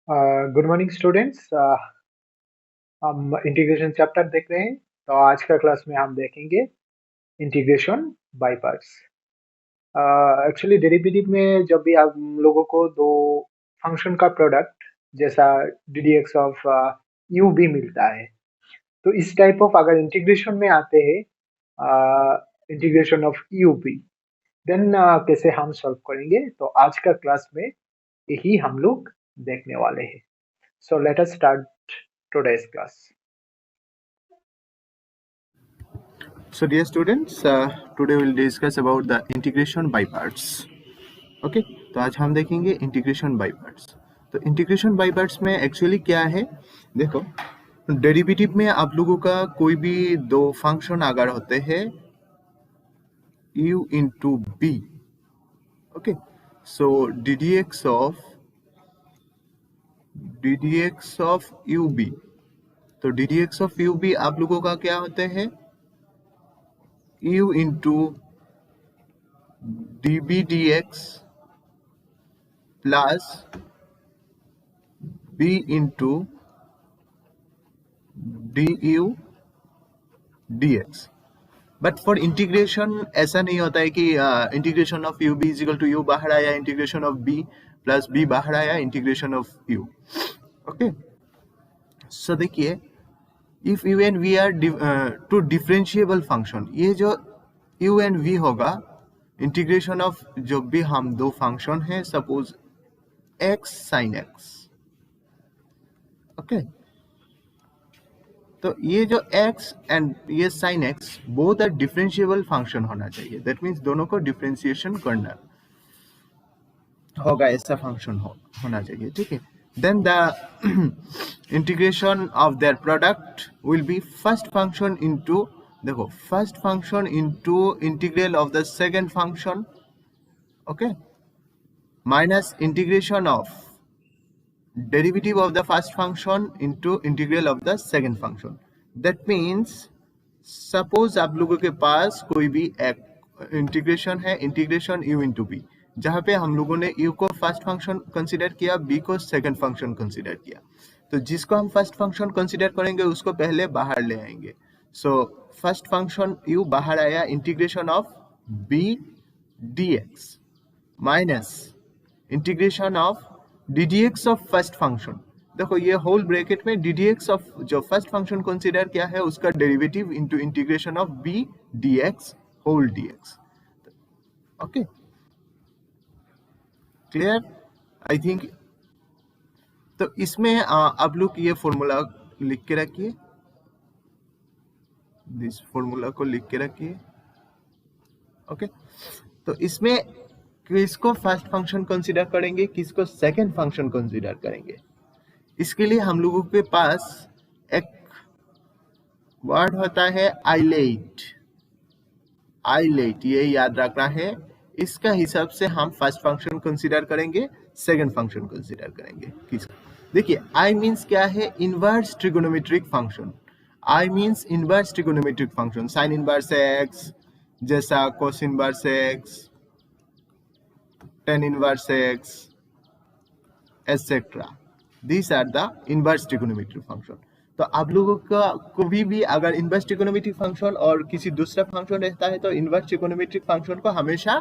Good morning students. हम integration chapter देख रहे हैं। तो आज का क्लास में हम देखेंगे integration by parts. Actually derivative में जब भी आप लोगों को दो फंक्शन का प्रोडक्ट जैसा D d x of you भी मिलता है, तो इस टाइप ऑफ अगर इंटीग्रेशन में आते हैं, इंटीग्रेशन ऑफ यू भी, देन कैसे हम सॉल्व करेंगे, तो आज का क्लास में यही हम लोग देखने वाले हैं। So let us start today's class. So dear students, today we'll discuss about the integration by parts. Okay, तो आज हम देखेंगे इंटीग्रेशन बाय पार्ट्स। तो इंटीग्रेशन बाय पार्ट्स में एक्चुअली क्या है, देखो डेरिवेटिव में आप लोगों का कोई भी दो फंक्शन अगर होते हैं u into b, okay, so ddx of ub, तो ddx of ub आप लोगों का क्या होते हैं u into db dx plus b into du dx। But for integration ऐसा नहीं होता है कि integration of u b is equal to u बाहर आया, integration of b plus b बाहर आया, integration of u. Okay, so देखिए, if u and v are two differentiable function, ये जो यू एंड वी होगा, इंटीग्रेशन ऑफ जो भी हम दो फंक्शन है, suppose x sine x, okay, तो ये जो x एंड ये sin x both are differentiable function होना चाहिए। दैट मीन्स दोनों को डिफरेंशिएशन करना होगा, ऐसा फंक्शन होना चाहिए, ठीक है। Then the integration of their product will be first function into, देखो first function into integral of the second function, okay, minus integration of derivative of the first function into integral of the second function। that means suppose आप लोगों के पास कोई भी एक integration है, integration u into b, जहाँ पे हम लोगों ने u को फर्स्ट फंक्शन कंसीडर किया, b को सेकंड फंक्शन कंसीडर किया। तो जिसको हम फर्स्ट फंक्शन कंसीडर करेंगे उसको पहले बाहर ले आएंगे। सो फर्स्ट फंक्शन u बाहर आया, integration of b dx minus integration of ddx of first function. देखो ये होल ब्रैकेट में ddx ऑफ जो फर्स्ट फंक्शन कंसीडर किया है उसका derivative into integration of b dx whole dx। Okay, clear I think. तो इसमें आप लोग ये फॉर्मूला लिख के रखिए, दिस फॉर्मूला को लिख के रखिए। ओके, तो इसमें किसको फर्स्ट फंक्शन कंसीडर करेंगे, किसको सेकंड फंक्शन कंसीडर करेंगे, इसके लिए हम लोगों के पास एक वर्ड होता है आइलेट। आइलेट ये याद रखना है, इसका हिसाब से हम फर्स्ट फंक्शन कंसीडर करेंगे, सेकंड फंक्शन कंसीडर करेंगे। किसका, देखिए आई मींस क्या है, inverse trigonometric function. I means inverse trigonometric function, sine inverse x जैसा cos inverse x, tan inverse x, etc. These are the inverse trigonometric function। तो आप लोगों का कभी भी अगर इनवर्स ट्रिगोनोमेट्रिक फंक्शन और किसी दूसरा फंक्शन रहता है तो इनवर्स ट्रिगोनोमेट्रिक फंक्शन को हमेशा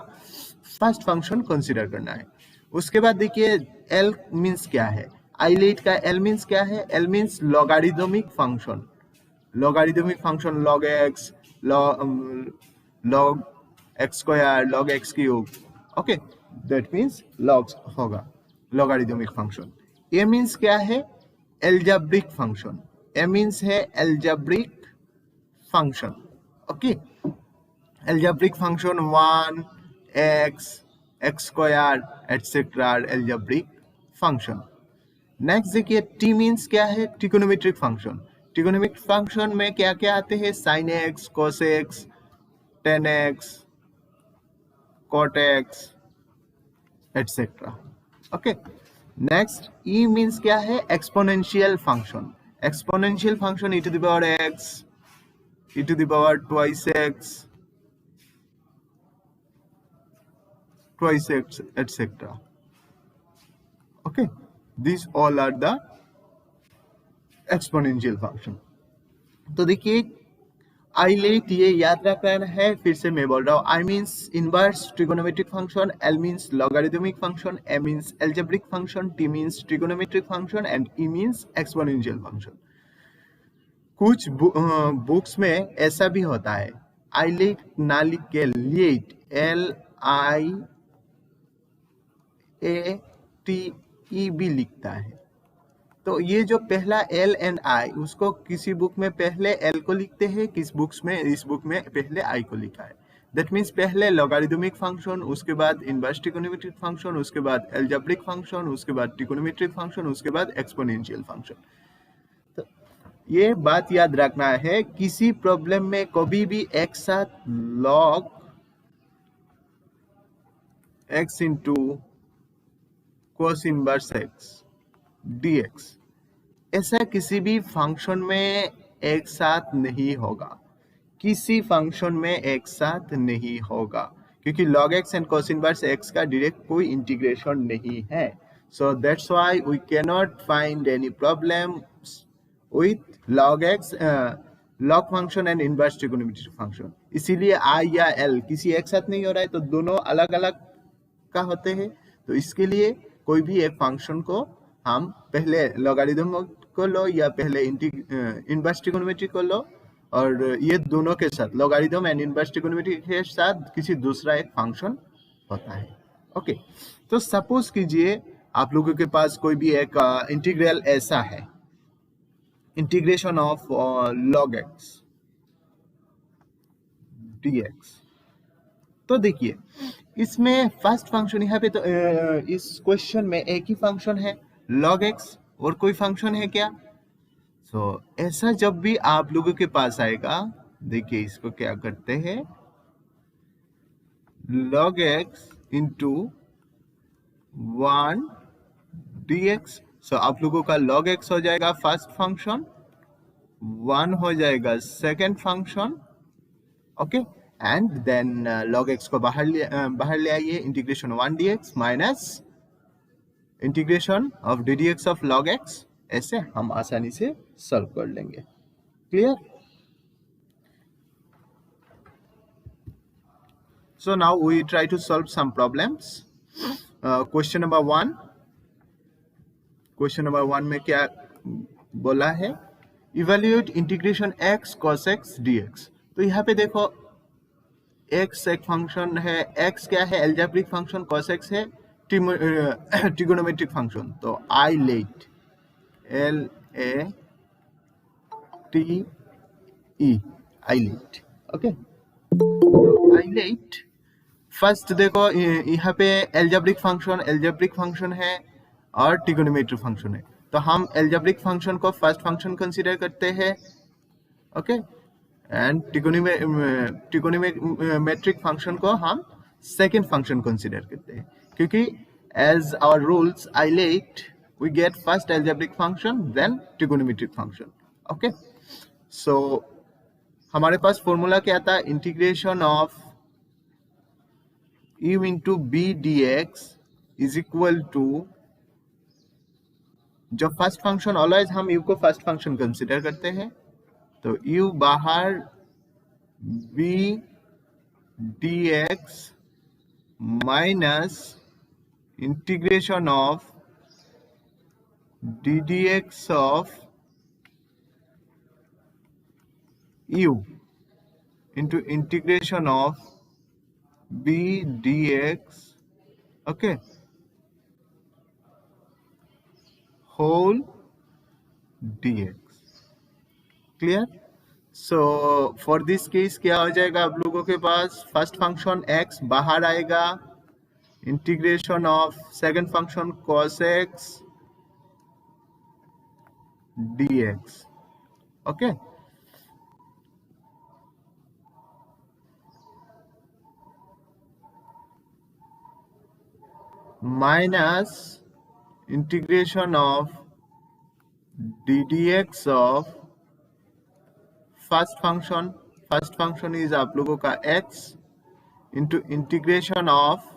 फर्स्ट फंक्शन कंसीडर करना है। उसके बाद देखिए एल मीन्स क्या है, आइलेट का एल मीन्स क्या है, L means logarithmic function. Logarithmic function log x, log x square, log x cube, okay, that means logs होगा लॉगारिदमिक फंक्शन। ए मीन्स क्या है, एल्जेब्रिक फंक्शन। ए मीन्स है algebraic function, okay, algebraic function 1 x x square et cetera algebraic function. Next देखिए T means क्या है, trigonometric function. Trigonometric function में क्या क्या आते हैं, sine x, cos x, tan x, cot x, etcetera. Okay, next e means क्या है, exponential function. Exponential function e to the power x, e to the power twice x, etc. Okay, These all are the exponential function. तो देखिए islet ये याद रखना है, फिर से मैं बोल रहा हूँ. I means inverse trigonometric function, L means logarithmic function, A means algebraic function, T means trigonometric function and E means exponential function. कुछ बुक्स में ऐसा भी होता है, आइलेट ना लिख के लेट, LIATE भी लिखता है. तो ये जो पहला L एंड I, उसको किसी बुक में पहले L को लिखते हैं, किस बुक्स में, इस बुक में पहले I को लिखा है. दैट मीन्स पहले लॉगरिथमिक फंक्शन, उसके बाद इनवर्स ट्रिगोनोमेट्रिक फंक्शन, उसके बाद एल्जेब्रिक फंक्शन, उसके बाद ट्रिगोनोमेट्रिक फंक्शन, उसके बाद एक्सपोनेंशियल फंक्शन. तो ये बात याद रखना है, किसी प्रॉब्लम में कभी भी एक साथ log x into cos inverse x dx ऐसा किसी भी फंक्शन में एक साथ नहीं होगा, किसी फंक्शन में एक साथ नहीं होगा, क्योंकि log x and cos inverse x का डायरेक्ट कोई इंटीग्रेशन नहीं है. So that's why we can not find any problem with log x, log function and inverse trigonometric function. इसीलिए I या L किसी एक साथ नहीं हो रहा है, तो दोनों अलग अलग का होते हैं. तो इसके लिए कोई भी एक फंक्शन को हम पहले लॉगरिथम को लो या पहले इनवर्स ट्रिगोनोमेट्री को लो, और ये दोनों के साथ लॉगरिथम एंड इनवर्स ट्रिगोनोमेट्री के साथ किसी दूसरा एक फंक्शन होता है. ओके, तो सपोज कीजिए आप लोगों के पास कोई भी एक इंटीग्रल ऐसा है, integration of log x dx. तो देखिए इसमें फर्स्ट फंक्शन यहाँ पे, तो इस क्वेश्चन में एक ही फंक्शन है log x, और कोई फंक्शन है क्या? सो ऐसा जब भी आप लोगों के पास आएगा, देखिए इसको क्या करते हैं, log x इंटू 1 dx. सो आप लोगों का log x हो जाएगा फर्स्ट फंक्शन, 1 हो जाएगा second function. Okay, and then log x को बाहर ले आइए, integration 1 dx minus integration of ddx of log x. ऐसे हम आसानी से सॉल्व कर लेंगे. Clear? So now we try to solve some problems. Question number 1. Question number 1 में क्या बोला है, evaluate integration x cos x dx. तो यहाँ पे देखो x एक फंक्शन है, x क्या है, एल्जेब्रिक फंक्शन, cos x है ट्रिगोनोमेट्रिक फंक्शन. तो आइलेट, LATE, आइलेट. ओके, तो आइलेट फर्स्ट देखो यहाँ पे एल्जेब्रिक फंक्शन है और ट्रिगोनोमेट्रिक फंक्शन है. तो हम एल्जेब्रिक फंक्शन को फर्स्ट फंक्शन कंसीडर करते हैं. ओके, एंड ट्रिगोनोमेट्रिक फंक्शन को हम सेकेंड फंक्शन कंसीडर करते हैं, क्योंकि as our rules ILATE we get first algebraic function then trigonometric function. Okay, so हमारे पास फॉर्मूला क्या था, इंटीग्रेशन ऑफ u इंटू बी dx इज इक्वल टू, जो फर्स्ट फंक्शन ऑलवेज हम u को फर्स्ट फंक्शन कंसीडर करते हैं, तो u बाहर b dx minus integration of ddx of u into integration of b dx, okay, whole dx. Clear? So for this case क्या हो जाएगा आप लोगों के पास, फर्स्ट फंक्शन x बाहर आएगा, integration of second function cos x dx. Okay, minus integration of ddx of first function is आप लोगों का x into integration of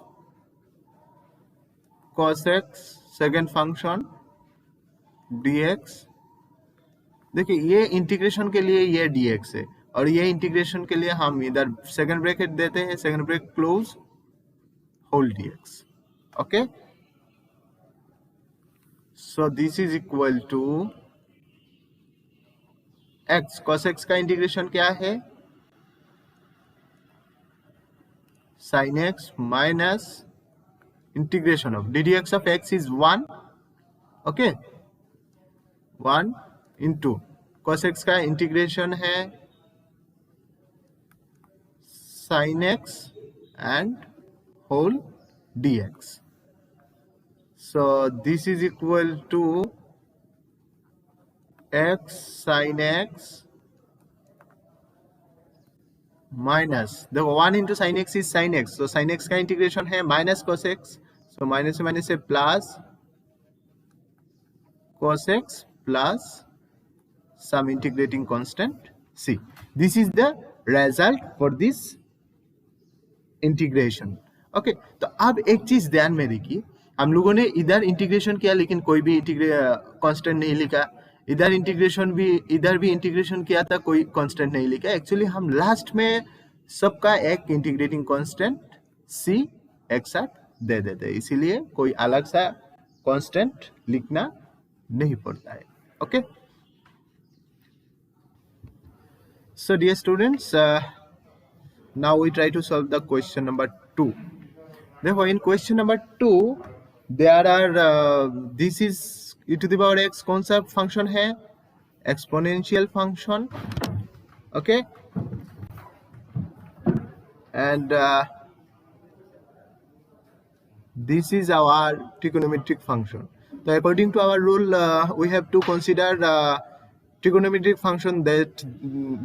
cos x second function dx। देखिए ये इंटीग्रेशन के लिए ये dx है और ये इंटीग्रेशन के लिए हम इधर सेकंड ब्रैकेट देते हैं, second bracket close, whole dx। Okay, so this is equal to x। cos x का इंटीग्रेशन क्या है? sin x minus integration of ddx of x is 1। Okay, 1 into cos x का इंटीग्रेशन है sin x and whole dx। So this is equal to x sin x minus, देखो 1 into sine x is sine x, तो sine x का integration है minus cos x, so minus से minus से plus cos x plus some integrating constant c। This is the result for this integration। Okay, तो अब एक चीज ध्यान में देखिए, हम लोगों ने इधर इंटीग्रेशन किया लेकिन कोई भी कांस्टेंट नहीं लिखा, इधर भी इंटीग्रेशन किया था, कोई कांस्टेंट नहीं लिखा। एक्चुअली हम लास्ट में सबका एक इंटीग्रेटिंग कांस्टेंट c एक साथ दे देते हैं, इसीलिए कोई अलग सा कांस्टेंट लिखना नहीं पड़ता है। Okay, so dear students, now we try to solve the question number 2। therefore in question number 2 there are this is e to the power x, कौन सा फंक्शन है? Exponential function. Okay, and this is our trigonometric function। so according to our rule we have to consider trigonometric function that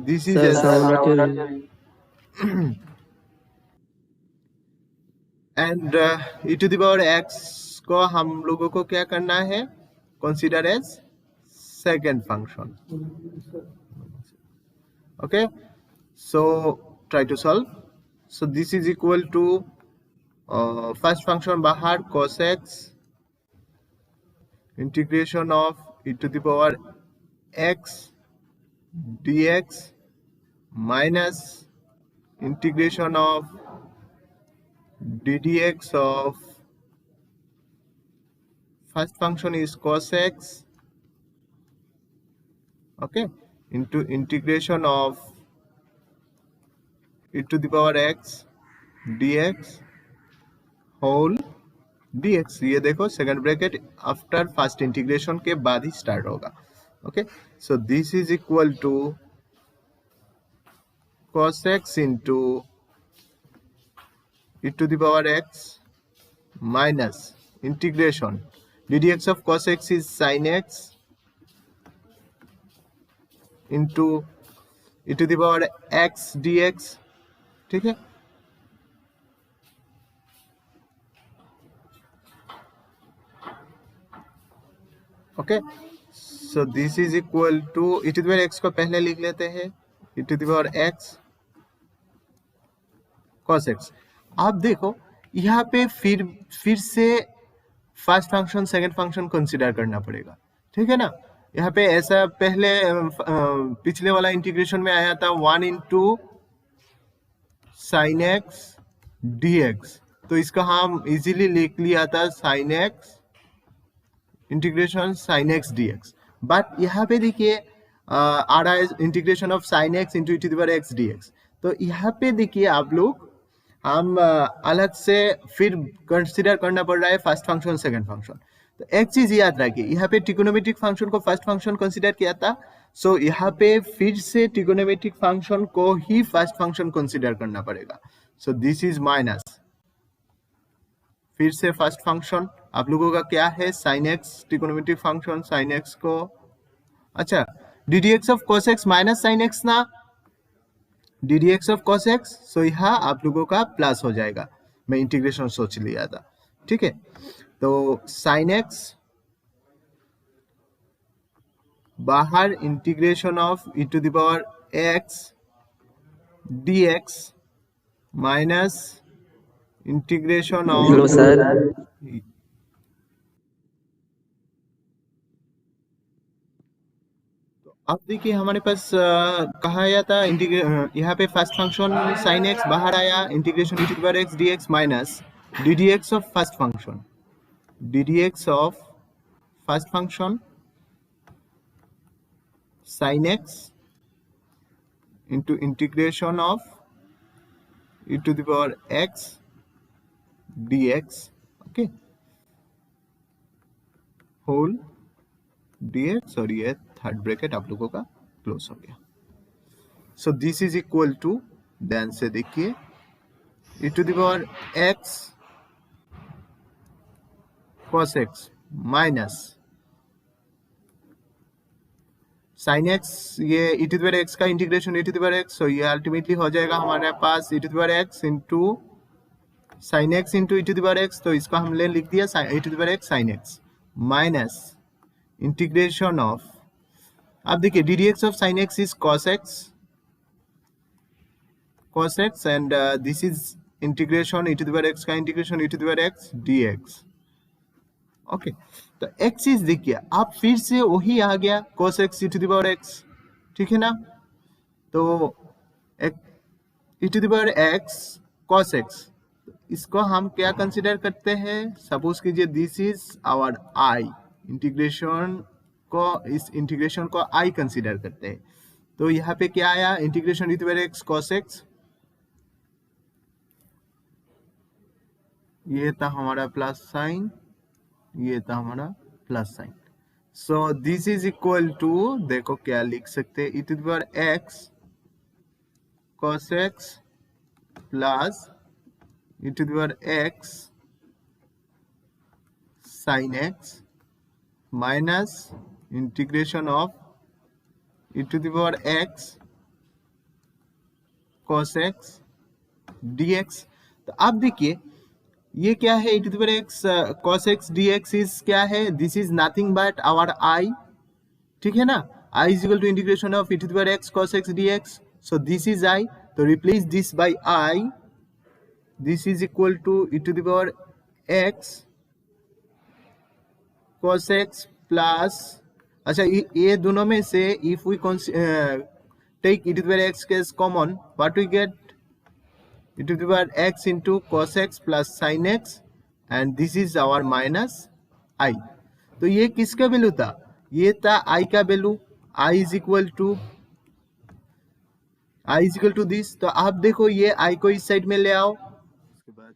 this is and e to the power x को हम लोगों को क्या करना है? consider as second function। okay, so try to solve। so this is equal to first function बाहर cos x integration of e to the power x dx minus integration of ddx of first function is cos x, okay, into integration of e to the power x dx whole dx। ये देखो second bracket after first integration के बाद ही start होगा। Okay, so this is equal to cos x into e to the power x minus integration ddx of cos x is sin x into e to the power x dx। ठीक है, okay, so this is equal to e to the power x को पहले लिख लेते हैं, e to the power x cos x। आप देखो यहाँ पे फिर से first function second function consider करना पड़ेगा, ठीक है ना। यहाँ पे ऐसा पहले पिछले वाला इंटीग्रेशन में आया था 1 इंटू साइन एक्स dx, तो इसका हम इजीली लिख लिया था sin x integration sin x dx। But यहाँ पे देखिए आ रहा है integration of sin x into e to the power x dx। तो यहाँ पे देखिए आप लोग हम अलग से फिर कंसीडर करना पड़ रहा है फर्स्ट फंक्शन सेकंड फंक्शन। तो एक चीज याद रखिए, यहाँ पे ट्रिगोनोमेट्रिक फंक्शन को फर्स्ट फंक्शन कंसीडर किया था, सो यहाँ पे फिर से ट्रिगोनोमेट्रिक फंक्शन को ही फर्स्ट फंक्शन कंसीडर करना पड़ेगा। सो दिस इज माइनस, फिर से फर्स्ट फंक्शन आप लोगों का क्या है? Sine x, trigonometric function sine x को, अच्छा ddx of cos x minus sine x ना, ddx ऑफ cos x, सो यहाँ आप लोगों का प्लस हो जाएगा, मैं इंटीग्रेशन सोच लिया था, ठीक है। तो साइन एक्स बाहर integration of e to the power x dx minus integration of अब देखिए हमारे पास कहा आया था यहाँ पे फर्स्ट फंक्शन sin x बाहर आया, integration e to power x dx minus ddx of first function, ddx of first function sin x into integration of e to the power x dx, okay, whole dx, और ये third bracket आप लोगों का close हो गया. So this is equal to, ध्यान से देखिए, e to the power x cos x minus sin x, ये e to the power x का integration e to the power x, so ये अल्टीमेटली हो जाएगा हमारे पास e to the power x into sin x into e to the power x, तो इसको हमने लिख दिया e to the power x sin x minus integration of, अब देखिए ddx of sin x is cos x and this is integration e to the power x का integration e to the power x dx, okay. तो x is देखिए अब फिर से वही आ गया cos x e to the power x, ठीक है ना. तो e to the power x cos x, इसको हम क्या कंसिडर करते हैं, सपोज कीजिए this is our i, integration को, इस इंटीग्रेशन को i कंसिडर करते हैं. तो यहाँ पे क्या आया, integration e to the power x cos x, ये था हमारा प्लस साइन, ये था हमारा plus sine. So this is equal to, देखो क्या लिख सकते हैं, e to the power x cos x plus e to the power x sin x minus integration of e to the power x cos x dx. तो अब देखिए ये क्या है, e to the power x cos x dx is क्या है, this is nothing but our i, ठीक है ना. i is equal to integration of e to the power x cos x dx, so this is i, तो replace this by i, this is equal to e to the power x cos x plus, अच्छा ये दोनों में से if we take e to the power x as common, what we get, e to the power x into cos x plus sin x, and this is our minus i. तो ये किसका value था, ये था i का value, i is equal to this. तो आप देखो ये i को इस साइड में ले आओ, उसके बाद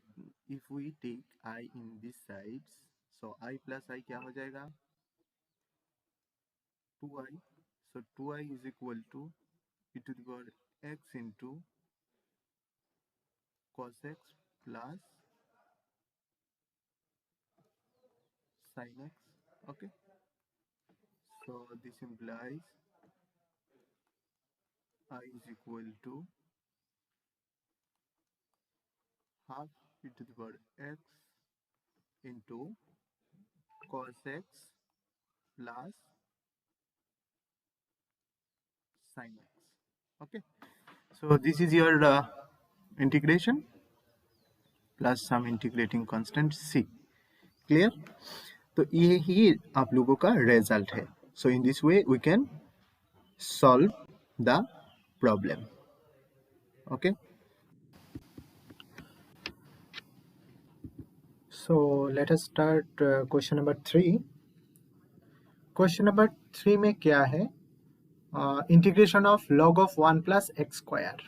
if we take i in this side, so i plus i क्या हो जाएगा, 2i, so 2i is equal to e to the power x into cos x plus sin x, okay. So this implies I is equal to half e to the power x into cos x plus sin x, okay. So this is your integration plus some integrating constant c, clear. तो ये ही आप लोगों का result है. So in this way we can solve the problem, okay. So let us start question number 3. Question number 3 में क्या है, integration of log of 1 plus x square.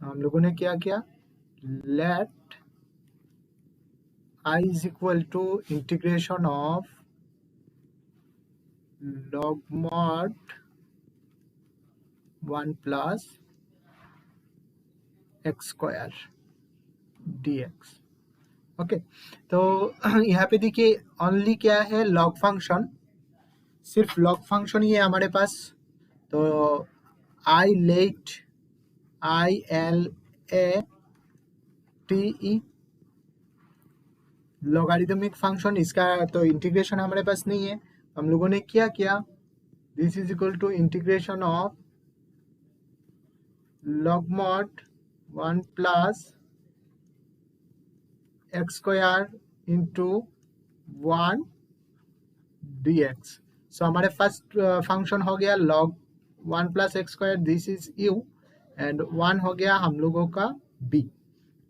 हम लोगों ने क्या किया, late i is equal to integration of log mod 1 plus x square dx, okay. तो यहाँ पे देखिए ओनली क्या है, लॉग फंक्शन, सिर्फ लॉग फंक्शन ही है हमारे पास. तो I let ILATE logarithmic function, इसका तो इंटीग्रेशन हमारे पास नहीं है. हम लोगों ने क्या किया, this is equal to integration of log mod 1 plus x square into 1 dx. So हमारे फर्स्ट फंक्शन हो गया log 1 plus x square, this is u, and 1 हो गया हम लोगों का b,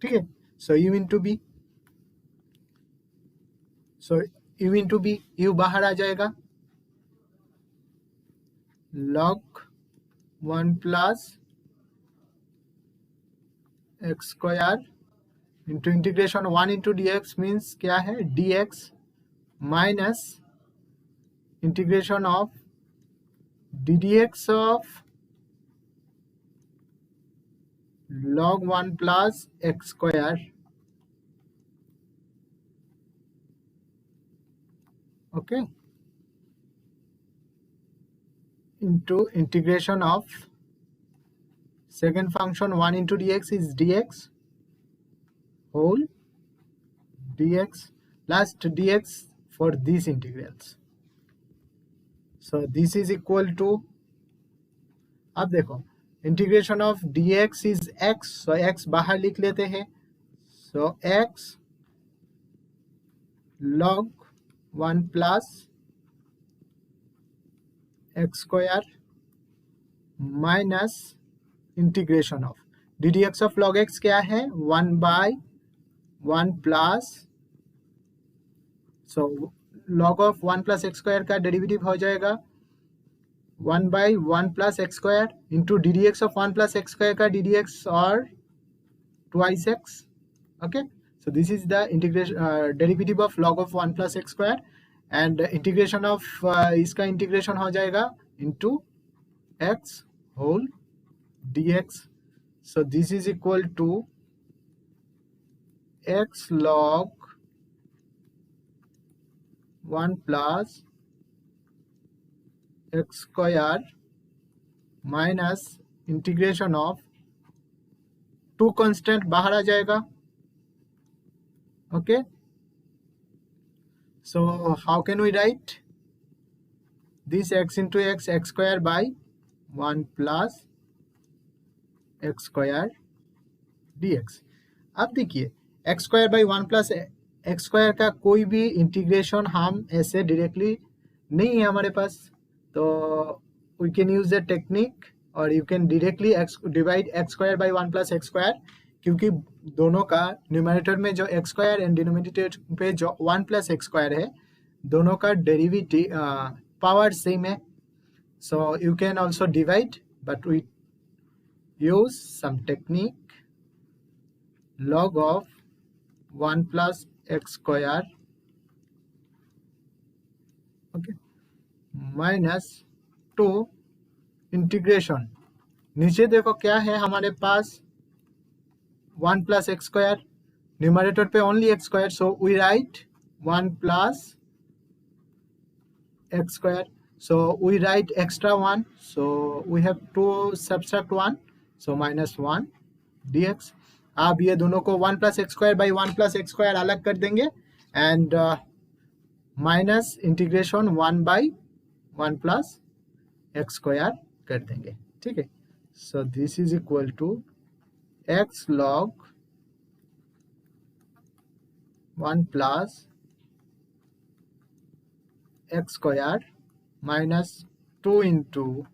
ठीक है। So u into b, so u into b, u बाहर आ जाएगा, log 1 plus x square into integration 1 into d x means क्या है, D x minus integration of d d x of log 1 plus x square, okay, into integration of second function 1 into dx is dx whole dx plus dx for these integrals. So this is equal to, अब देखो integration of dx is x, so x बाहर लिख लेते हैं, so x log 1 plus x square minus integration of d d x of log x क्या है, 1 by 1 plus, so log of 1 plus x square का derivative हो जाएगा 1 by 1 plus x square into d d x of 1 plus x square का d d x और twice x, okay. So this is the integration derivative of log of 1 plus x square, and integration of इसका integration हो जाएगा into x whole d x, so this is equal to x log 1 plus x square minus integration of two constant बाहर आ जाएगा, okay. So how can we write this x into x, x square by 1 plus x square d x. अब देखिए x square by 1 plus x square का कोई भी integration हम ऐसे डायरेक्टली नहीं है हमारे पास, तो we can use the technique और you can directly divide x square by 1 plus x square, क्योंकि दोनों का न्यूमरेटर में जो एक्स स्क्वायर एंड डिनोमिनेटर पे जो 1 प्लस एक्स स्क्वायर है, दोनों का डेरिवेटिव पावर सेम है, so you can also divide, but we use some technique log of 1 plus x square, okay, minus 2 integration, नीचे देखो क्या है हमारे पास 1 प्लस एक्स स्क्वायर, न्यूमरेटर पे only x square, so we write 1 plus x square, so we write extra 1, so we have to subtract 1, so minus 1 dx। आप ये दोनों को 1 plus x square by 1 plus x square अलग कर देंगे and minus integration 1 by 1 plus x square कर देंगे, ठीक है। So this is equal to x log 1 plus x square minus 2 into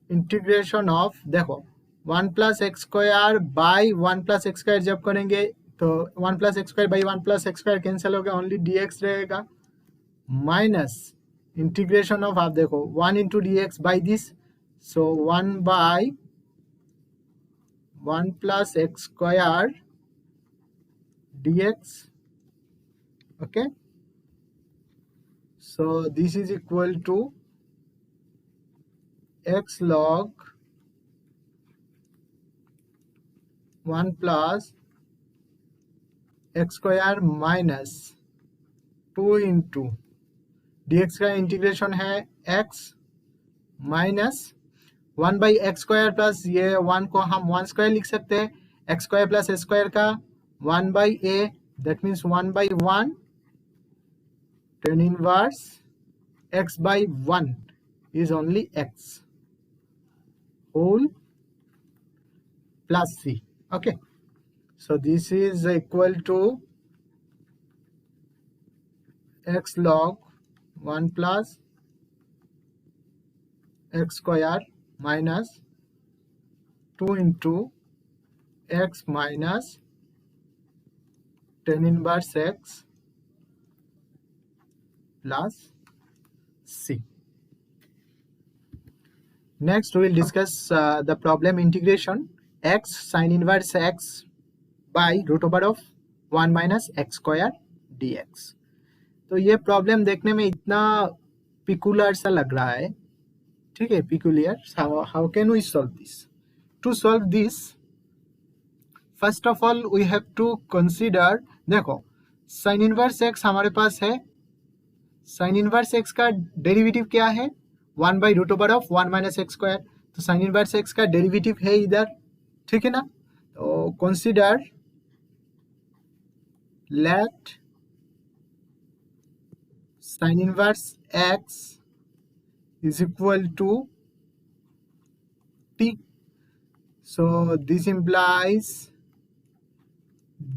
integration of, देखो 1 plus x square by 1 plus x square जब करेंगे तो 1 plus x square by 1 plus x square cancel हो गया, ओनली डी एक्स रहेगा, minus integration of, आप देखो 1 into d x by this, so 1 by 1 plus x square d x, okay. So this is equal to x log 1 plus x square minus 2 into d x का integration है x minus 1 by x square plus ये 1 को हम 1 square लिख सकते हैं, x square plus a square का 1 by a, that means 1 by 1 tan inverse x by 1 is only x whole plus c, okay. So this is equal to x log 1 plus x square minus 2 into x minus tan inverse x plus c. Next, we will discuss the problem integration x sin inverse x by root over of 1 minus x square dx. तो ये problem देखने में इतना peculiar सा लग रहा है, ठीक है, peculiar. How can we solve this? To solve this, first of all we have to consider, देखो साइन इनवर्स एक्स हमारे पास है, साइन इनवर्स एक्स का डेरिवेटिव क्या है? 1 by root over of 1 minus x square. तो साइन इनवर्स एक्स का derivative है इधर, ठीक है ना. तो consider let sin inverse x is equal to t. So this implies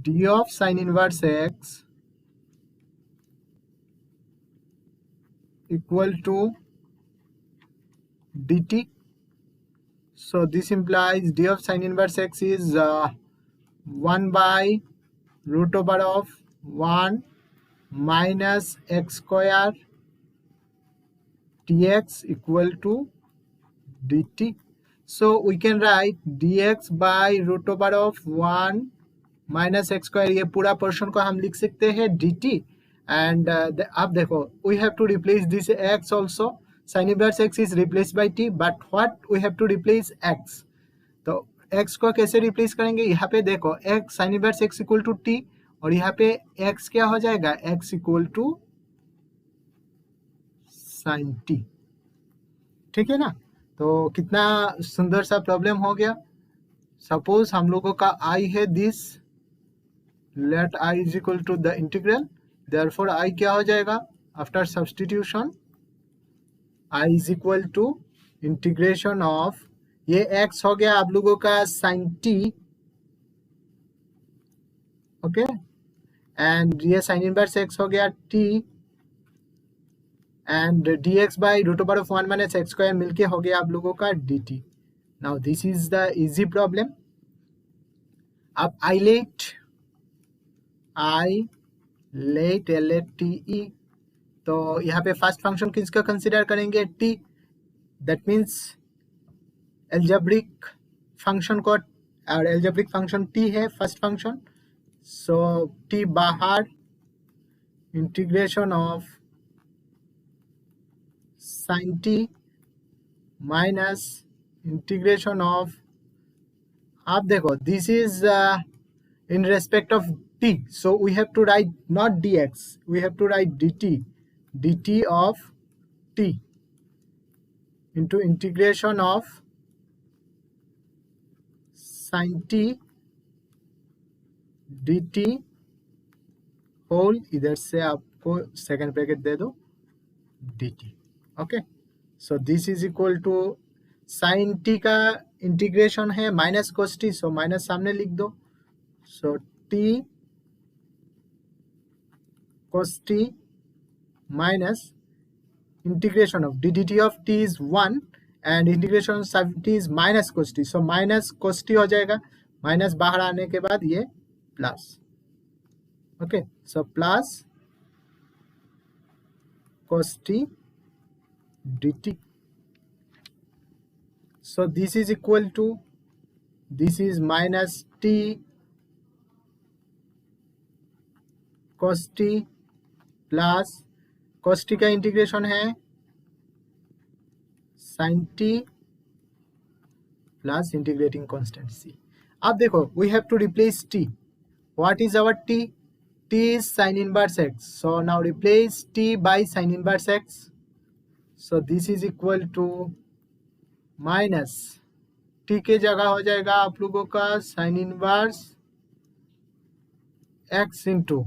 d of sin inverse x equal to dt. So this implies d of sin inverse x is 1 by root over of 1 minus x square dx equal to dt. So we can write dx by root over of 1 minus x square, ये पूरा portion को हम लिख सकते हैं dt. And अब देखो we have to replace this x also. sin inverse x is replaced by t, but what we have to replace x. तो x को कैसे रिप्लेस करेंगे? यहाँ पे देखो x sin inverse x equal to t, और यहाँ पे x क्या हो जाएगा? x equal to sin t, ठीक है ना. तो कितना सुंदर सा प्रॉब्लम हो गया. सपोज हम लोगों का i है this, let i is equal to the integral, therefore i क्या हो जाएगा after substitution? i is equal to integration of, ये x हो गया आप लोगों का sin t, ओके, एंड ये sin इनवर्स x हो गया t, and dx by root over of 1 minus x square मिलके हो गया आप लोगों का dt. Now this is the easy problem. अब आई लेट LATE, तो यहाँ पे फर्स्ट फंक्शन किसका कंसिडर करेंगे? t. That means algebraic function को, और एल्जेब्रिक फंक्शन t है फर्स्ट फंक्शन. सो t बाहर, integration of sin t minus integration of, आप देखो this is in respect of t, so we have to write not dx, we have to write dt of t into integration of sin t dt होल, इधर से आपको second bracket दे दो dt. Okay, so this is equal to sine t का integration है minus cos t, so minus सामने लिख दो. So t cos t minus integration of dt of t is 1 and integration of t is minus cos t, so minus cos t हो जाएगा, minus बाहर आने के बाद ये plus. Okay, so plus cos T dt. So this is equal to, this is minus t cos t plus cos t का integration है sin t plus integrating constant c. अब देखो we have to replace t. What is our t? t is sin inverse x, so now replace t by sin inverse x. So this is equal to minus t के जगह हो जाएगा आप लोगों का sine inverse x into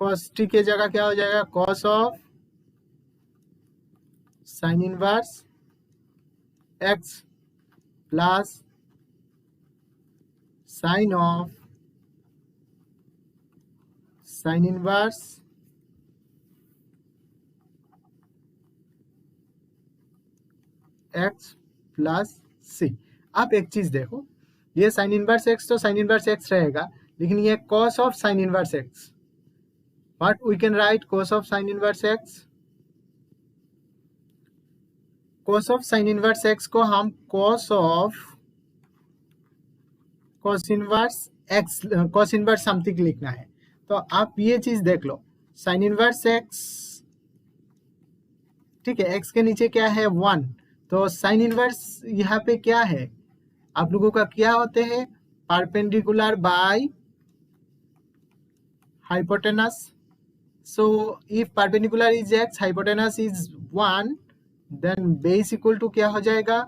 cos t के जगह क्या हो जाएगा? Cos of sine inverse x plus sine of sine inverse x plus C. आप एक चीज देखो, ये साइन इनवर्स एक्स तो साइन इनवर्स एक्स रहेगा, लेकिन ये cos of sine inverse x, what we can write cos of sine inverse x, cos of sine inverse x को हम cos of cos inverse x, cos inverse something लिखना है। तो आप ये चीज देख लो, साइन इनवर्स एक्स, ठीक है, एक्स के नीचे क्या है 1, तो साइन इनवर्स यहाँ पे क्या है, आप लोगों का क्या होते हैं, perpendicular by hypotenuse. So if perpendicular is x, hypotenuse is 1, then base equal to क्या हो जाएगा,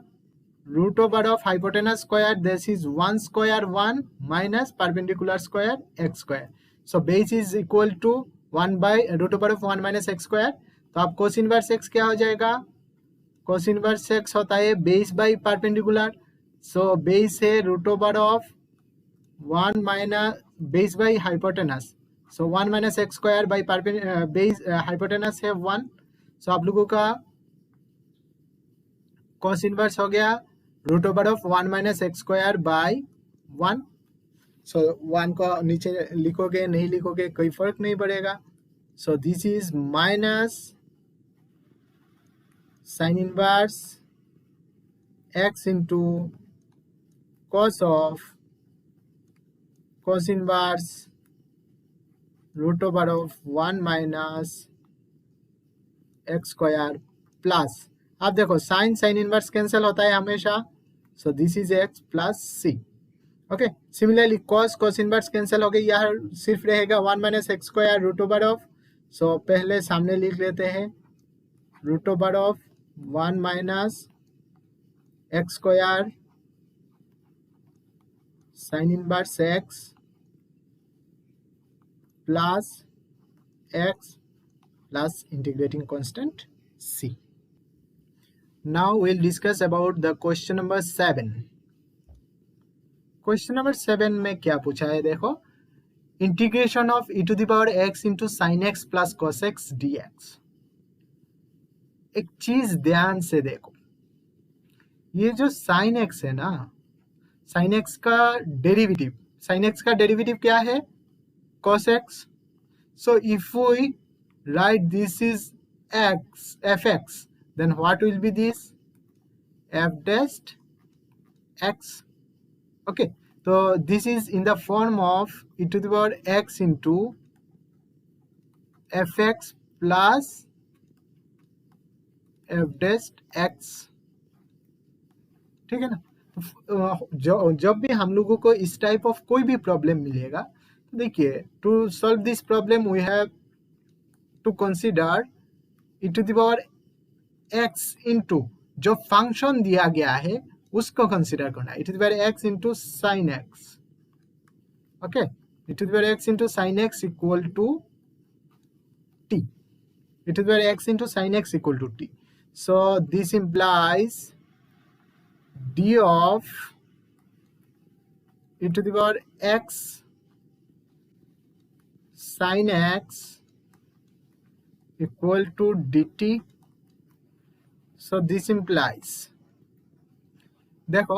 root over of hypotenuse square, this is 1 square 1 minus perpendicular square x square. So base is equal to 1 by root over of 1 minus x square. तो आप कोस inverse x क्या हो जाएगा, कोस inverse x होता है base by perpendicular, so base है root over of 1 minus base by hypotenuse, so 1 minus x square by base hypotenuse है 1। सो आप लोगों का cos इनवर्स हो गया root over of 1 minus x square by 1। So 1 को नीचे लिखोगे नहीं लिखोगे कोई फर्क नहीं पड़ेगा। So this is minus sine inverse x into cos of cos inverse root over of 1 minus x square plus, आप देखो साइन साइन इनवर्स कैंसिल होता है हमेशा, so this is x plus c. Okay, similarly cos cos inverse cancel हो गई, यहाँ सिर्फ रहेगा 1 minus x square root over of, so पहले सामने लिख लेते हैं root over of 1 minus x square sine inverse x plus x plus integrating constant c. Now we'll discuss about the question number 7. Question number 7 में क्या पूछा है, देखो, integration of e to the power x into sine x plus cos x d x. एक चीज ध्यान से देखो, ये जो साइन एक्स है ना, साइन एक्स का डेरिवेटिव, साइन एक्स का डेरिवेटिव क्या है, cos x. So if we write this is x f x, then what will be this, f dash x. Okay, so this is in the form of e to the power x into fx plus f dash x, ठीक है ना। तो जब भी हम लोगों को इस टाइप ऑफ कोई भी प्रॉब्लम मिलेगा, तो देखिए, to solve this problem we have to consider e to the power x into जो फंक्शन दिया गया है उसको कंसिडर करना है, e to the power x into sine x. Okay, e to the power x into sine x equal to t, e to the power x into sine x equal to t। So this implies d of e to the power x sin x equal to dt। So this implies, देखो,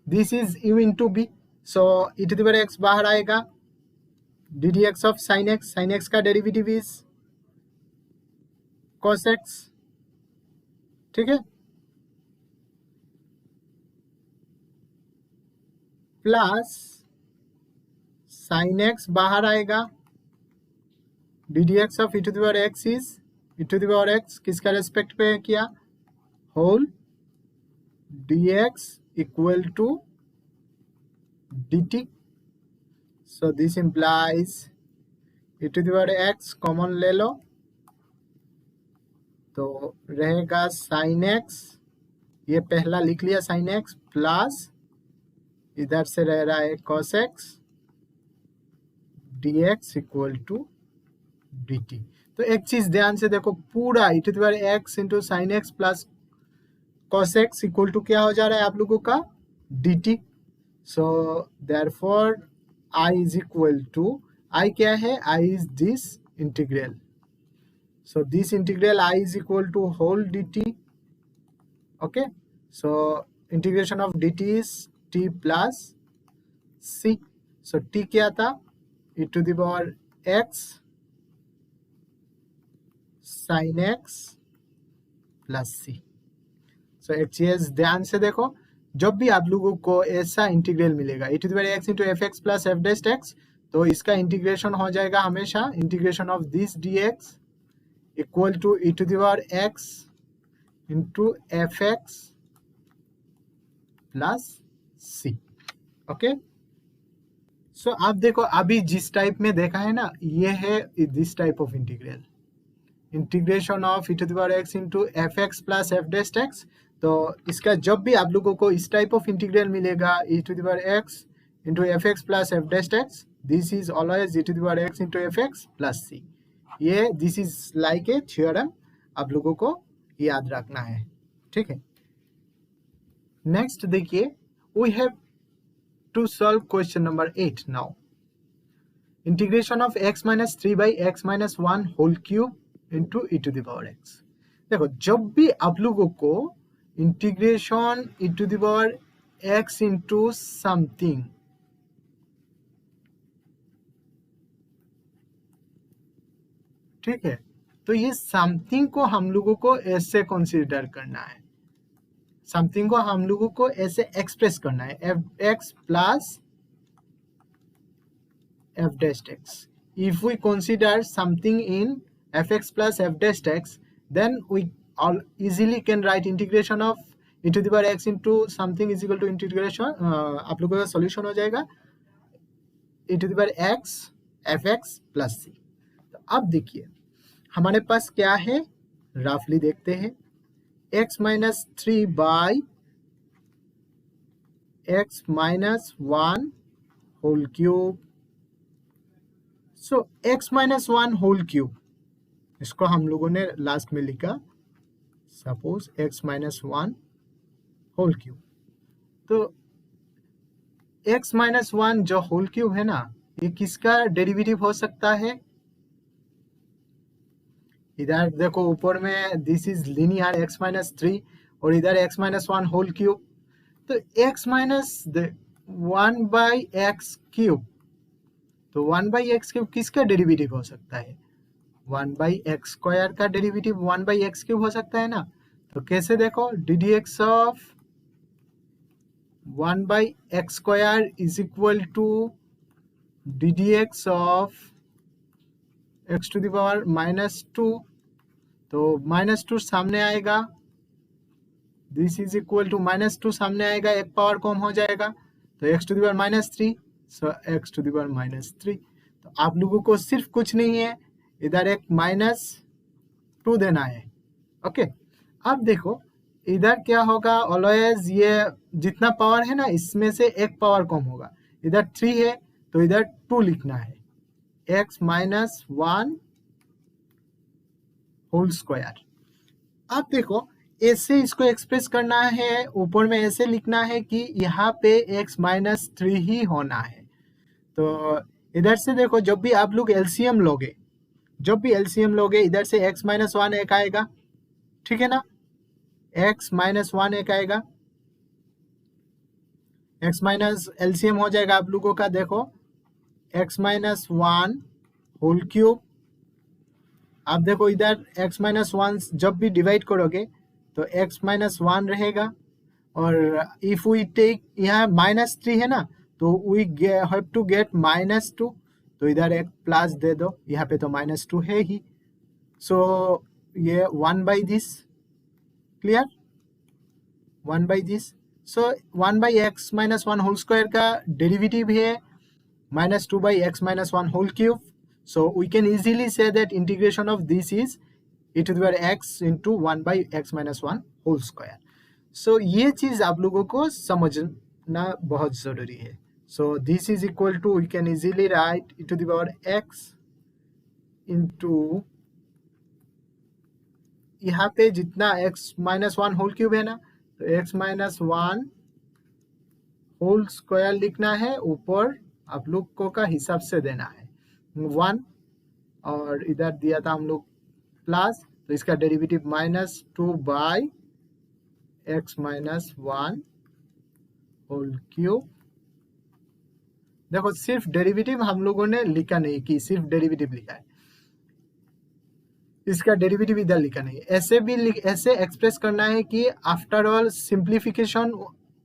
this is u into b, so e to the power x बाहर आएगा, D d x of sine x का derivative is cos x, ठीक है, plus sign x बाहर आएगा, D d x of e to the power x is e to the power x किसका respect पे किया, whole dx equal to dt। so this implies e to the power x common ले लो, तो रहेगा sin x, ये पहला लिख लिया sin x, प्लस इधर से रह रहा है cos x dx equal to dt। तो एक चीज ध्यान से देखो, पूरा e to the power x into sine x plus cos x equal to क्या हो जा रहा है आप लोगों का, dt। So therefore I is equal to, I क्या है, I is this integral, so this integral I is equal to whole dt। Okay, So integration of dt is t plus c. So t क्या था, e to the power x sin x plus c. So एक चीज ध्यान से देखो, जब भी आप लोगों को ऐसा इंटीग्रल मिलेगा e to the power x into fx plus f dash x, तो इसका इंटीग्रेशन हो जाएगा हमेशा integration of this dx equal to e to the power x into fx plus c. Okay, so आप देखो अभी जिस टाइप में देखा है ना, ये है this type of integral, integration of e to the power x into fx plus f dash x. तो इसका जब भी आप लोगों को इस टाइप ऑफ इंटीग्रल मिलेगा e to the power x into fx plus f dash x, this is always e to the power x into fx plus c. ये this is like a theorem, आप लोगों को याद रखना है, ठीक है. नेक्स्ट देखिए, we have to solve question number 8 now. Integration of x minus 3 by x minus 1 whole cube into e to the power x. देखो जब भी आप लोगों को integration e to the power x into something, ठीक है, तो ये समथिंग को हम लोगों को ऐसे कंसीडर करना है, समथिंग को हम लोगों को ऐसे एक्सप्रेस करना है, f x plus f dash x. If we consider something in f x plus f dash x, then we all easily can write integration of e to the power x into something is equal to integration, आप लोगों का solution हो जाएगा e to the power x fx plus c. तो अब देखिए हमारे पास क्या है, रफली देखते हैं, x minus 3 by x minus 1 whole cube. So x minus 1 whole cube, इसको हम लोगों ने लास्ट में लिखा suppose x minus 1 whole cube. तो x minus 1 जो whole cube है ना, ये किसका डेरिवेटिव हो सकता है, इधर देखो ऊपर में this is linear x minus 3 और इधर x minus 1 होल क्यूब. तो x minus 1 by x cube, तो 1 by x क्यूब किसका डेरिवेटिव हो सकता है, 1 by x स्क्वायर का डेरिवेटिव 1 by x क्यूब हो सकता है ना. तो कैसे देखो, ddx of 1 by x square is equal to ddx of x to the power -2. तो -2 सामने आएगा, दिस इज इक्वल टू -2 सामने आएगा, एक पावर कम हो जाएगा, तो x to the power -3, so x to the power -3. तो आप लोगों को सिर्फ कुछ नहीं है, इधर एक -2 देना है. ओके, अब देखो इधर क्या होगा, ऑलवेज ये जितना पावर है ना इसमें से एक पावर कम होगा, इधर 3 है तो इधर 2 लिखना है, x minus 1 होल स्क्वायर. अब देखो ऐसे इसको एक्सप्रेस करना है, ऊपर में ऐसे लिखना है कि यहाँ पे x minus 3 ही होना है. तो इधर से देखो जब भी आप लोग एलसीएम लोगे, जब भी एलसीएम लोगे इधर से x minus 1 एक आएगा, ठीक है ना, x minus 1 एक आएगा, x माइनस एलसीएम हो जाएगा आप लोगों का, देखो x minus 1 होल क्यूब. आप देखो इधर x minus 1 जब भी डिवाइड करोगे तो x minus 1 रहेगा, और इफ वी टेक यहाँ -3 है ना, तो वी हैव टू गेट -2, तो इधर एक प्लस दे दो, यहाँ पे तो -2 है ही, सो ये 1 by this, clear, 1 by this. So 1 by x minus 1 whole square का डेरिवेटिव है -2 by x minus 1 whole cube. So we can easily say that integration of this is e to the power x into 1 by x minus 1 whole square. So ये चीज आप लोगों को समझना बहुत जरूरी है. So this is equal to, we can easily write e to the power x into, यहाँ पे जितना x minus 1 whole cube है ना, तो x minus 1 होल स्क्वायर लिखना है, ऊपर आप लोग को का हिसाब से देना है 1, और इधर दिया था हम लोग प्लस, तो इसका derivative -2 by x minus 1 whole cube. देखो सिर्फ डेरिवेटिव हम लोगों ने लिखा नहीं कि सिर्फ डेरिवेटिव लिखा है, इसका डेरिवेटिव इधर लिखा नहीं। ऐसे भी ऐसे एक्सप्रेस करना है कि आफ्टर ऑल सिंप्लीफिकेशन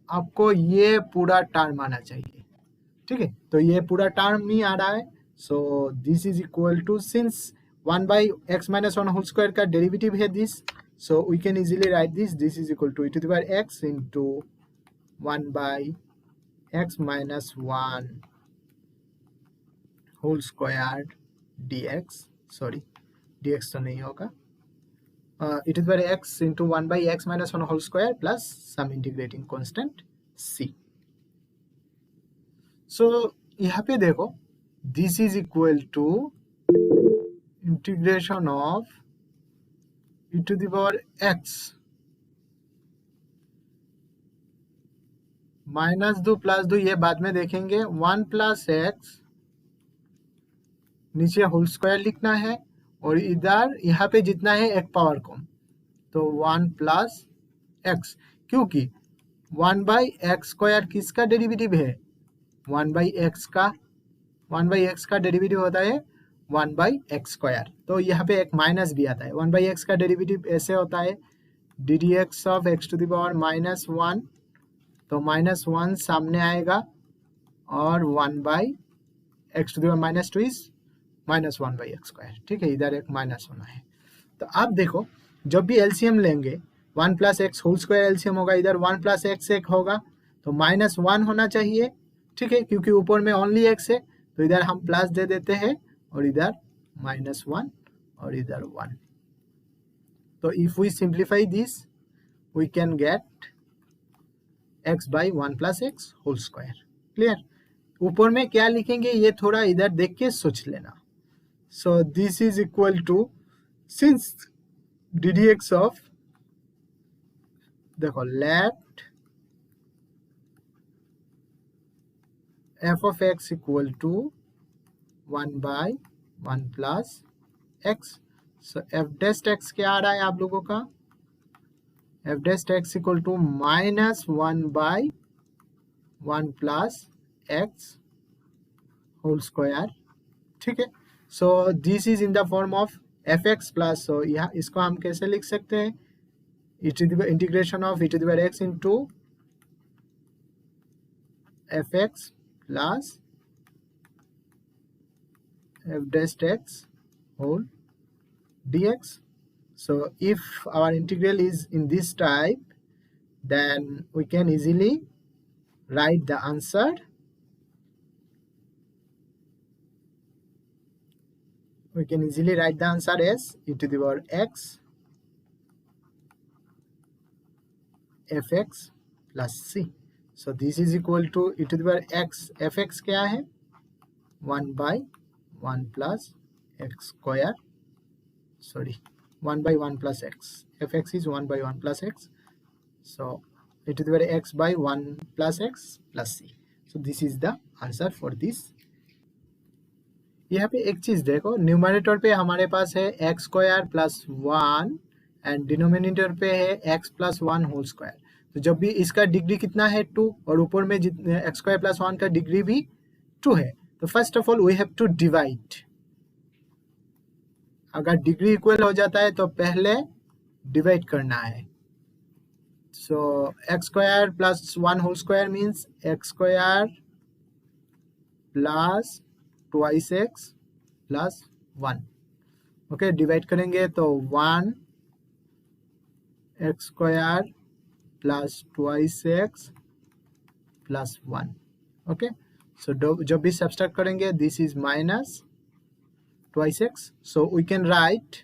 आपको ये पूरा टर्म आना चाहिए, ठीक है। तो ये पूरा टर्म ही आ रहा है, so this is equal to, since 1 by x minus 1 whole square का डेरिवेटिव है this, so we can easily write this is equal to e to the power x into 1 by x minus 1 whole square dx, sorry dx तो नहीं होगा, e to the power x into 1 by x minus 1 whole square plus some integrating constant c. So यहाँ पे देखो this is equal to integration of e to the power x minus 2 plus 2 ये बाद में देखेंगे, 1 प्लस एक्स नीचे whole square लिखना है और इधर यहाँ पे जितना है एक पावर कम, तो 1 प्लस एक्स, क्योंकि 1 बाई एक्स स्क्वायर किसका डेरिवेटिव है, 1 बाई एक्स का डेरिवेटिव होता है 1 बाई एक्स स्क्वायर। तो यहाँ पे एक माइनस भी आता है, 1 बाई एक्स का डेरिवेटिव ऐसे होता है d d x of x to the power minus 1, तो माइनस 1 सामने आएगा और 1 by x to the power minus 2 is minus 1 by x square, ठीक है। इधर एक माइनस होना है। तो आप देखो जब भी एलसीएम लेंगे 1 plus x whole square LCM होगा, इधर 1 प्लस एक्स एक होगा, तो माइनस 1 होना चाहिए, ठीक है, क्योंकि ऊपर में ओनली एक्स है, तो इधर हम प्लस दे देते हैं और इधर माइनस 1 और इधर 1। तो if we simplify this we can get x by 1 plus x whole square. Clear? ऊपर में क्या लिखेंगे ये थोड़ा इधर देख के सोच लेना। So this is equal to, since d d x of, देखो let f of x equal to 1 by 1 plus x. So f dash x क्या आ रहा है आप लोगों का, f dash x equal to minus 1 by 1 plus x whole square, ठीक है। So this is in the form of f x plus, so यहाँ इसको हम कैसे लिख सकते हैं, integration of e to the power x into f x plus f dash x whole dx. So if our integral is in this type, then we can easily write the answer. We can easily write the answer as e to the power x fx plus c. So this is equal to e to the power x, fx क्या है 1 by 1 plus x square, sorry 1 by 1 plus x, fx is 1 by 1 plus x, so e to the power x by 1 plus x plus c. So this is the answer for this. यहाँ पे एक चीज देखो, numerator पे हमारे पास है x square plus 1 and denominator पे है एक्स प्लस 1 होल स्क्वायर। तो जब भी इसका डिग्री कितना है 2 और ऊपर में एक्स स्क्वायर प्लस 1 का डिग्री भी 2 है, तो first of all we have to divide. अगर डिग्री इक्वल हो जाता है तो पहले डिवाइड करना है। So x square plus 1 whole square means x square plus twice x plus 1, okay. Divide करेंगे तो 1 x square plus twice x plus 1, okay. So जब भी सब्सट्रैक्ट करेंगे this is minus twice x, so we can write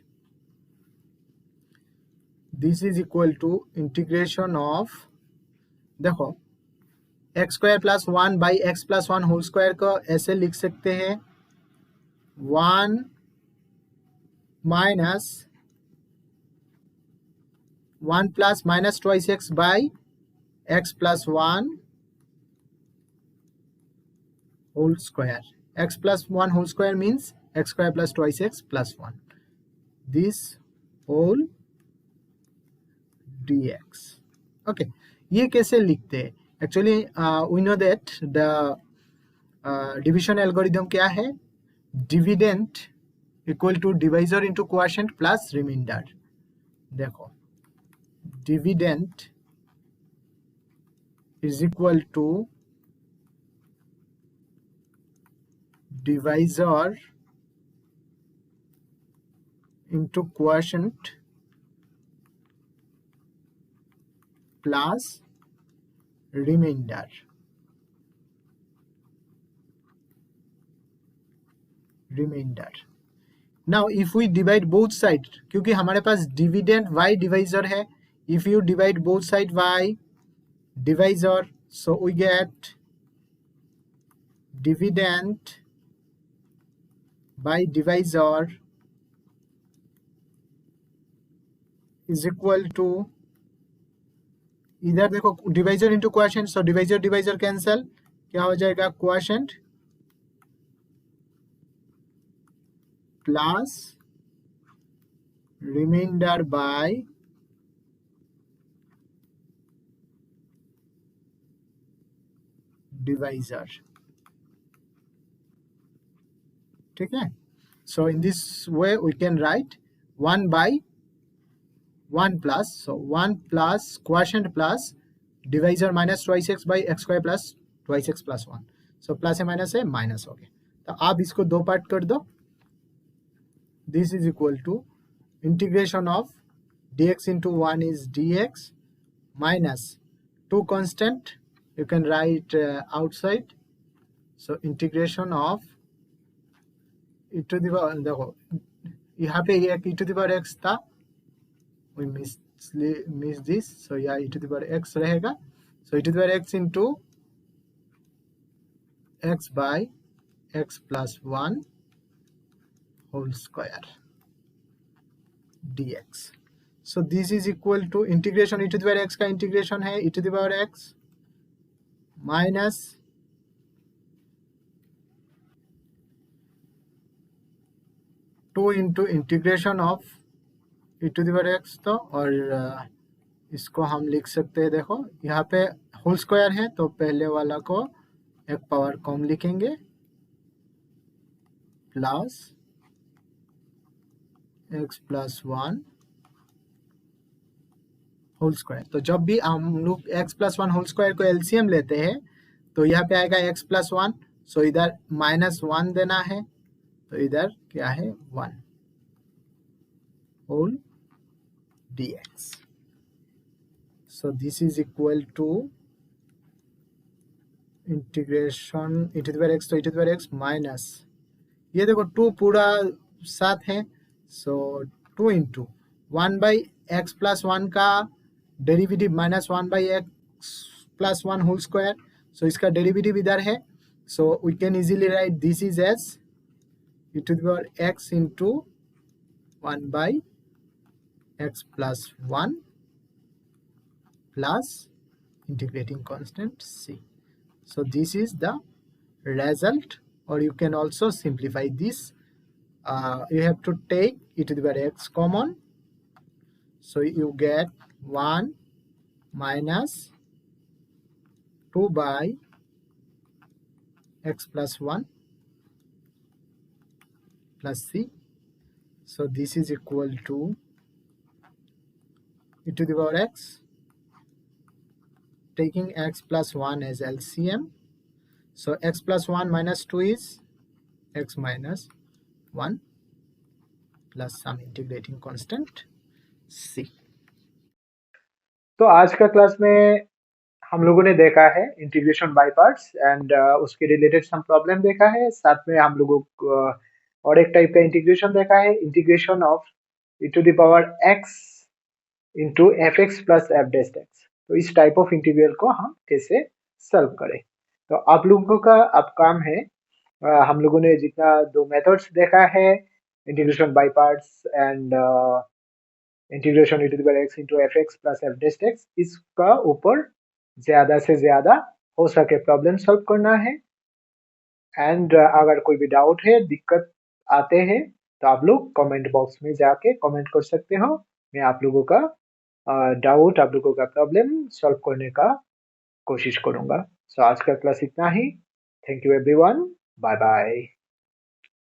this is equal to integration of, देखो x square plus 1 by x plus 1 whole square को ऐसे लिख सकते हैं 1 minus 1 plus minus twice x by x plus 1 whole square. X plus 1 whole square means x square plus twice x plus 1, this whole dx, okay, ये कैसे लिखते हैं? Actually we know that the division algorithm क्या है? Dividend equal to divisor into quotient plus remainder. देखो, dividend is equal to divisor into quotient plus remainder. Now if we divide both side, क्योंकि हमारे पास डिविडेंड y डिवाइजर है, if you divide both side y divisor, so we get dividend by divisor is equal to, इधर देखो divisor into quotient, so divisor divisor cancel, क्या हो जाएगा? Quotient plus remainder by divisor. ठीक है, so in this way we can write 1 by 1 plus, so 1 plus quotient plus divisor minus twice x by x square plus twice x plus 1, so plus है minus है minus हो गया। तो आप इसको दो पार्ट कर दो, this is equal to integration of dx into 1 is dx minus 2 constant you can write outside, so integration of e to the power, देखो यहाँ पे एक e to the power x था, we miss this, so यहाँ e to the power x रहेगा, so e to the power x into x by x plus 1 whole square dx, so this is equal to integration e to the power x का integration है e to the power x minus two into integration of e to the power x, तो और इसको हम लिख सकते हैं, देखो यहाँ पे होल स्क्वायर है तो पहले वाला को एक पावर कम लिखेंगे plus x plus 1 whole square. तो जब भी हम लोग x प्लस 1 होल स्क्वायर को एलसीएम लेते हैं तो यहाँ पे आएगा x प्लस 1, सो इधर माइनस 1 देना है, तो इधर क्या है 1 whole dx, so this is equal to integration e to the power x, तो e to the power x minus, ये देखो 2 पूरा साथ है, so 2 into 1 by x plus 1 का derivative minus 1 by x plus 1 whole square, so इसका derivative इधर है, so we can easily write this is as e to the power x into 1 बाई x plus 1 plus integrating constant c, so this is the result, or you can also simplify this, you have to take e to the power x common, so you get 1 minus 2 by x plus 1 plus c, so this is equal to e to the power x, taking x plus 1 as LCM, so x plus 1 minus 2 is x minus 1 plus some integrating constant c। तो आज का class में हम लोगों ने देखा है integration by parts and उसके रिलेटेड सम प्रॉब्लम देखा है, साथ में हम लोगों को और एक टाइप का इंटीग्रेशन देखा है, integration of e to the power x into fx plus f dash x, तो इस टाइप ऑफ इंटीग्रल को हम कैसे सॉल्व करें। तो आप लोगों का अब काम है, हम लोगों ने जितना दो मेथड्स देखा है, integration by parts and integration e to the power x into fx plus f dash x, इसका ऊपर ज्यादा से ज्यादा हो सके प्रॉब्लम सॉल्व करना है, एंड अगर कोई भी डाउट है, दिक्कत आते हैं, तो आप लोग कमेंट बॉक्स में जाके कमेंट कर सकते हो, मैं आप लोगों का डाउट, आप लोगों का प्रॉब्लम सॉल्व करने का कोशिश करूंगा। सो आज का क्लास इतना ही। Thank you everyone. Bye bye.